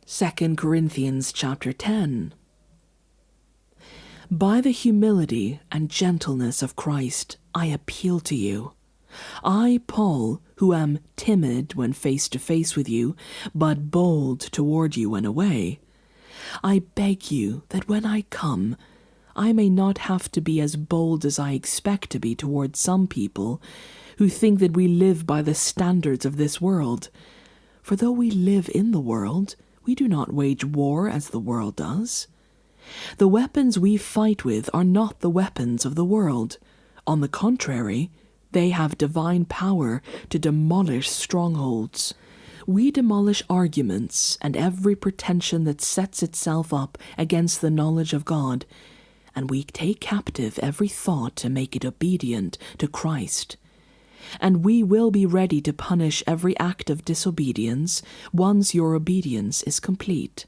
2 Corinthians chapter 10. By the humility and gentleness of Christ, I appeal to you. I, Paul, who am timid when face to face with you, but bold toward you when away, I beg you that when I come, I may not have to be as bold as I expect to be toward some people who think that we live by the standards of this world. For though we live in the world, we do not wage war as the world does. The weapons we fight with are not the weapons of the world. On the contrary, they have divine power to demolish strongholds. We demolish arguments and every pretension that sets itself up against the knowledge of God, and we take captive every thought to make it obedient to Christ. And we will be ready to punish every act of disobedience once your obedience is complete.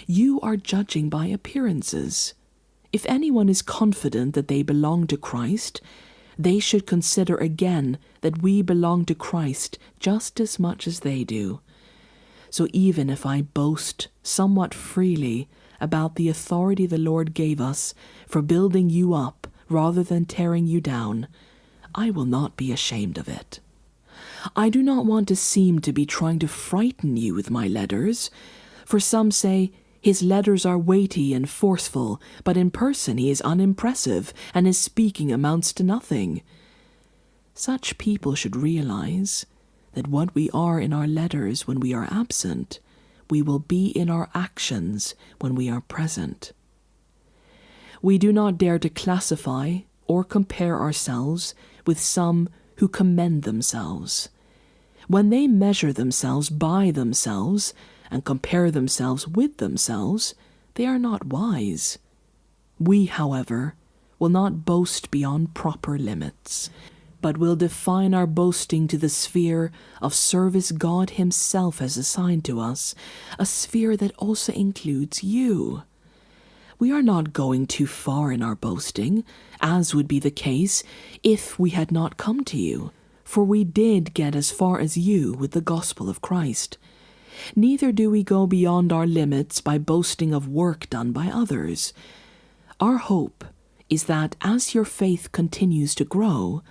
You are judging by appearances. If anyone is confident that they belong to Christ, they should consider again that we belong to Christ just as much as they do. So even if I boast somewhat freely about the authority the Lord gave us for building you up rather than tearing you down, I will not be ashamed of it. I do not want to seem to be trying to frighten you with my letters, for some say, his letters are weighty and forceful, but in person he is unimpressive, and his speaking amounts to nothing. Such people should realize that what we are in our letters when we are absent, we will be in our actions when we are present. We do not dare to classify or compare ourselves with some who commend themselves. When they measure themselves by themselves and compare themselves with themselves, they are not wise. We, however, will not boast beyond proper limits, but will define our boasting to the sphere of service God Himself has assigned to us, a sphere that also includes you. We are not going too far in our boasting, as would be the case if we had not come to you, for we did get as far as you with the gospel of Christ. Neither do we go beyond our limits by boasting of work done by others. Our hope is that as your faith continues to grow,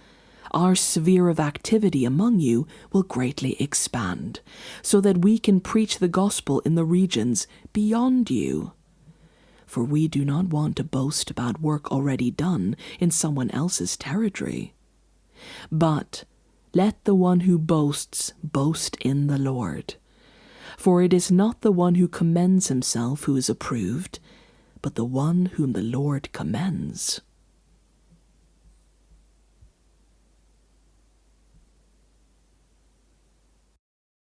our sphere of activity among you will greatly expand, so that we can preach the gospel in the regions beyond you. For we do not want to boast about work already done in someone else's territory. But let the one who boasts boast in the Lord. For it is not the one who commends himself who is approved, but the one whom the Lord commends.